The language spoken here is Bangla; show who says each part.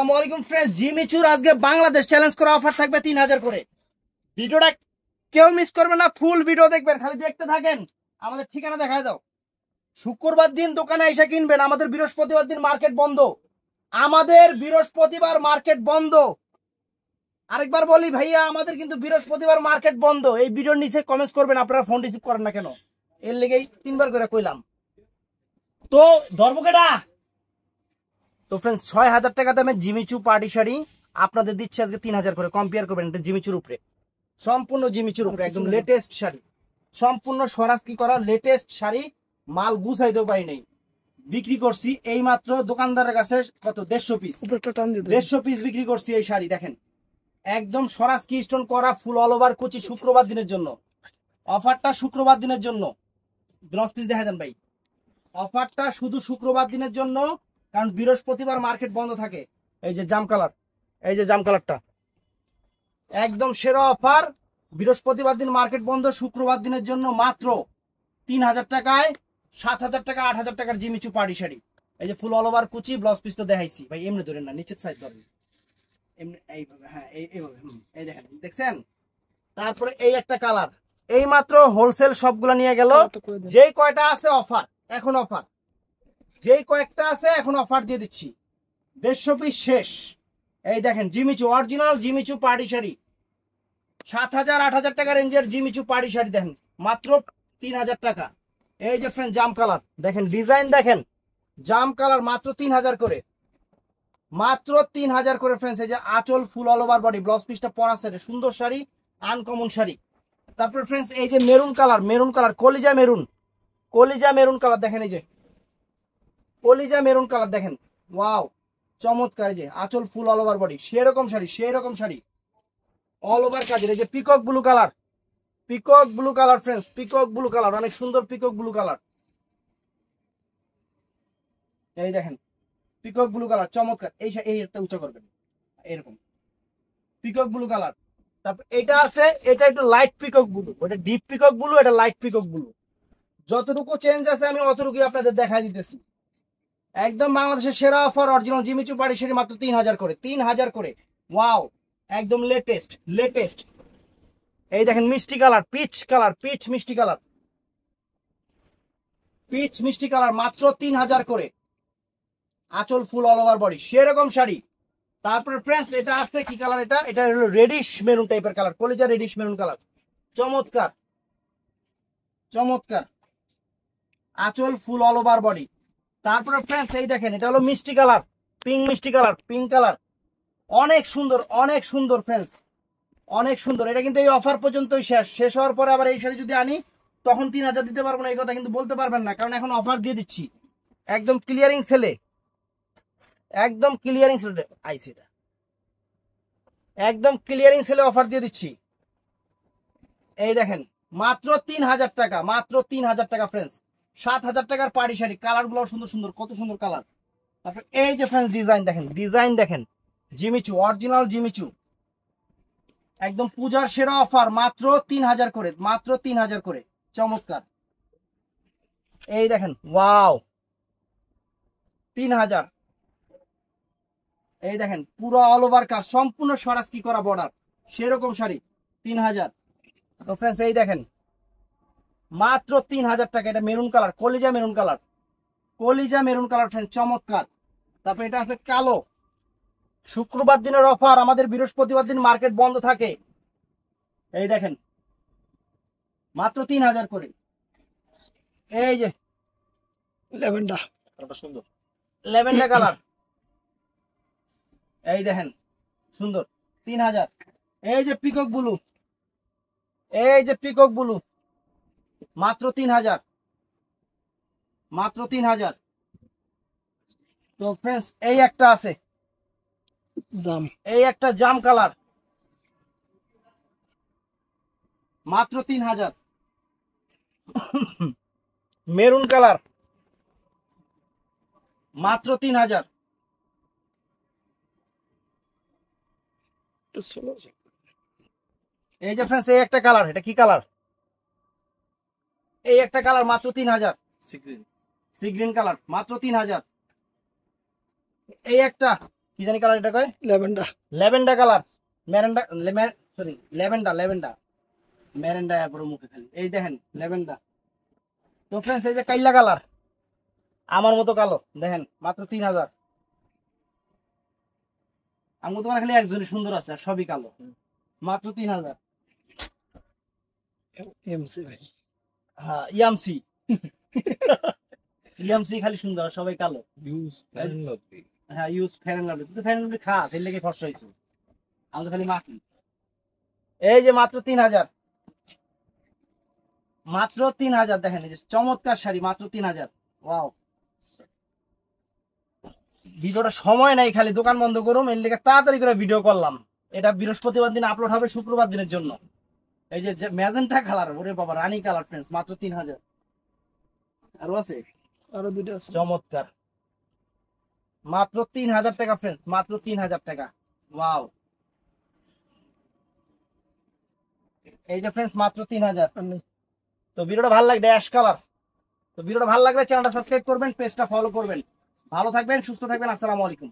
Speaker 1: আসসালামু আলাইকুম ফ্রেন্ডস, জিমিচুর আজকে বাংলাদেশ চ্যালেঞ্জ করা অফার থাকবে 3000 করে। ভিডিওটা কেউ মিস করবে না, ফুল ভিডিও দেখবেন, খালি দেখতে থাকেন। আমাদের ঠিকানা দেখায় দাও। শুক্রবার দিন দোকানে এসে কিনবেন, আমাদের বৃহস্পতিবার দিন মার্কেট বন্ধ। আমাদের বৃহস্পতিবার মার্কেট বন্ধ। আরেকবার বলি ভাইয়া, আমাদের কিন্তু বৃহস্পতিবার মার্কেট বন্ধ। এই ভিডিওর নিচে কমেন্টস করবেন আপনারা ফোন রিসিভ করেন না কেন, এর লেগেই 3বার করে কইলাম। তো ধর্মকেটা তো ফ্রেন্ডস 6000 টাকা দামে জিমিচু পার্টি শাড়ি আপনাদের দিচ্ছে আজকে 3000 করে। কম্পেয়ার করবেন এটা জিমিচুর উপরে, সম্পূর্ণ জিমিচুর উপরে, একদম লেটেস্ট শাড়ি, সম্পূর্ণ স্বরাজ কি করা লেটেস্ট শাড়ি। মাল গুছাইতেও পারি নাই, বিক্রি করছি এই মাত্র দোকানদারের কাছে কত 150 পিস, 150 পিস বিক্রি করছি এই শাড়ি। দেখেন একদম স্বরাজ কি স্টোন করা, ফুল অল ওভার কুচি। শুক্রবার দিনের জন্য অফারটা, শুক্রবার দিনের জন্য। ব্লাউজ পিস দেখা দেন ভাই, অফারটা শুধু শুক্রবার দিনের জন্য, কারণ বৃহস্পতিবার মার্কেট বন্ধ থাকে। এই যে জাম কালার, এই যে জাম কালারটা একদম সেরা অফার। বৃহস্পতিবার দিন মার্কেট বন্ধ, শুক্রবার দিনের জন্য মাত্র 3000 টাকায় 7000 টাকা 8000 টাকার জিমিচু পার্টি শাড়ি। এই যে ফুল অল ওভার কুচি, ব্লাউজ পিস তো দেখাইছি ভাই, এমনি ধরেন না, নিচের সাইড ধরেন এমনি, এইভাবে, হ্যাঁ এইভাবে, এই দেখেন, দেখছেন। তারপরে এই একটা কালার, এই মাত্র হোলসেল সবগুলা নিয়ে গেল। যেই কয়টা আছে অফার, এখন অফার, যেই কয়েকটা আছে এখন অফার দিয়ে দিচ্ছি, 150 পিস শেষ। এই দেখেন Jimmy Choo, original Jimmy Choo party sari, 7000 8000 টাকা রেঞ্জের জিমিচু পার্টি শাড়ি দেখেন মাত্র 3000 টাকা। এই যে ফ্রেন্ড জাম কালার দেখেন, ডিজাইন দেখেন, জাম কালার মাত্র 3000 করে, মাত্র 3000 করে ফ্রেন্ডস। এই যে আঁচল ফুল অল ওভার বডি, ব্লাউজ পিসটা পরা সেটে, সুন্দর শাড়ি, আনকমন শাড়ি। তারপর ফ্রেন্ডস এই যে মেরুন কালার, মেরুন কালার, কলিজা মেরুন, কলিজা মেরুন কালার দেখেন, এই যে কলিজা মেরুন কালার দেখেন, ওয়াও চমৎকার। যে আঁচল ফুল অল ওভার বডি, সেরকম শাড়ি, সেরকম শাড়ি অল ওভার কাজের। এই যে peacock blue colour, peacock blue colour friends, peacock blue colour, অনেক সুন্দর পিকক ব্লু কালার। এই দেখেন পিকক ব্লু কালার চমৎকার। এই একটা উঁচা করবেন, এরকম পিকক ব্লু কালার। তারপর এটা আছে, এটা একটু লাইট পিকক ব্লু, ওটা ডিপ পিকক ব্লু, এটা লাইট পিকক ব্লু। যতটুকু চেঞ্জ আছে আমি অতটুকুই আপনাদের দেখাই দিতেছি। একদম বাংলাদেশের সেরা offer, original Jimmy Choo party sari মাত্র 3000 করে, 3000 করে। ওয়াও একদম লেটেস্ট, লেটেস্ট। এই দেখেন মিষ্টি কালার, পিচ কালার, পিচ মিষ্টি কালার, পিচ মিষ্টি কালার মাত্র 3000 করে। আঁচল ফুল অল ওভার বডি, সেরকম শাড়ি। তারপরে ফ্রেন্ডস এটা আছে কি কালার, এটা এটা হলো রেডিশ মেরুন টাইপের কালার, কলিজা রেডিশ মেরুন কালার, চমৎকার চমৎকার। আঁচল ফুল অল ওভার বডি। তারপরে ফ্রেন্ডস এই দেখেন, এটা হলো মিষ্টি কালার, পিঙ্ক মিষ্টি কালার, পিঙ্ক কালার, অনেক সুন্দর, অনেক সুন্দর ফ্রেন্ডস, অনেক সুন্দর। এটা কিন্তু এই অফার পর্যন্তই শেষ, শেষ হওয়ার পরে আবার এই শাড়ি যদি আনি তখন 3000 দিতে পারবো না, এই কথা কিন্তু বলতে পারবেন না, কারণ এখন অফার দিয়ে দিচ্ছি একদম ক্লিয়ারিং সেলে, একদম ক্লিয়ারিং সেলে আইছে, এটা একদম ক্লিয়ারিং সেলে অফার দিয়ে দিচ্ছি। এই দেখেন মাত্র 3000 টাকা, মাত্র 3000 টাকা ফ্রেন্ডস। 7000 টাকার পার্টি শাড়ি, কালার গুলো সুন্দর সুন্দর, কত সুন্দর কালার। তারপর এই যে ফ্রেন্ডস ডিজাইন দেখেন, ডিজাইন দেখেন, জিমিচু, অরিজিনাল জিমিচু, একদম পূজার সেরা অফার মাত্র 3000 করে, মাত্র 3000 করে, চমৎকার। এই দেখেন ওয়াও 3000। এই দেখেন পুরো অল ওভার কাজ, সম্পূর্ণ স্বরাজ কি করা বর্ডার, সেরকম শাড়ি 3000। তো ফ্রেন্ডস এই দেখেন মাত্র 3000 টাকা। এটা মেরুন কালার, কলিজা মেরুন কালার, কলিজা মেরুন কালার ফ্রেন্ডস, চমৎকার। তারপর এটা আছে কালো, শুক্রবার দিনের অফার, আমাদের বৃহস্পতিবার দিন মার্কেট বন্ধ থাকে। এই দেখেন মাত্র 3000 করে। এই যে ল্যাভেন্ডার, সুন্দর ল্যাভেন্ডার কালার, এই দেখেন সুন্দর 3000। এই যে পিকক ব্লু, এই যে পিকক ব্লু মাত্র 3000, মাত্র 3000। তো ফ্রেন্ডস এই একটা আছে জাম, এই একটা জাম কালার মাত্র 3000। মেরুন কালার মাত্র 3000। এই যে ফ্রেন্ডস এই একটা কালার, এটা কি কালার, এই একটা কালার মাত্র 3000, সি গ্রিন কালার মাত্র 3000। এই একটা কি জানি কালার এটা কয়,
Speaker 2: ল্যাভেন্ডার।
Speaker 1: ল্যাভেন্ডার কালার, ম্যারেন্ডা, সরি ল্যাভেন্ডার, ম্যারেন্ডা পুরো মুখে খালি, এই দেখেন ল্যাভেন্ডার। তো ফ্রেন্ডস এই যে কাইলা কালার, আমার মতো কালো, দেখেন মাত্র 3000। আমার তোমার খালি একজনই সুন্দর আছে আর সবই কালো, মাত্র 3000।
Speaker 2: এমসি ভাই।
Speaker 1: হ্যাঁ ইয়ামসি, ইয়ামসি খালি সুন্দর আর সবাই কালো। হ্যাঁ ইউজ ফেয়ার এন্ড লাভলি, তুই তো ফেয়ার এন্ড লাভলি খাস, এর লেগে ফর্সা হইছো, আমি তো খালি মাখি। এই যে মাত্র 3000, মাত্র 3000, দেখেন এই যে চমৎকার শাড়ি, মাত্র 3000। ওয়াও, ভিডিওটা সময় নাই, খালি দোকান বন্ধ করুম এর লেগে তাড়াতাড়ি করে ভিডিও করলাম। এটা বৃহস্পতিবার দিন আপলোড হবে, শুক্রবার দিনের জন্য। এই যে ম্যাজেন্টা কালার, ওরে বাবা রানী কালার ফ্রেন্ডস, মাত্র 3000। আরো আছে,
Speaker 2: আরো দুটো আছে।
Speaker 1: চমৎকার, মাত্র 3000 টাকা ফ্রেন্ডস, মাত্র 3000 টাকা। ওয়াও, এই যে ফ্রেন্ডস মাত্র 3000।
Speaker 2: আর নেই।
Speaker 1: তো ভিডিওটা ভালো লাগবে, অ্যাশ কালার। তো ভিডিওটা ভালো লাগলে চ্যানেলটা সাবস্ক্রাইব করবেন, পেজটা ফলো করবেন। ভালো থাকবেন, সুস্থ থাকবেন, আসসালামু আলাইকুম।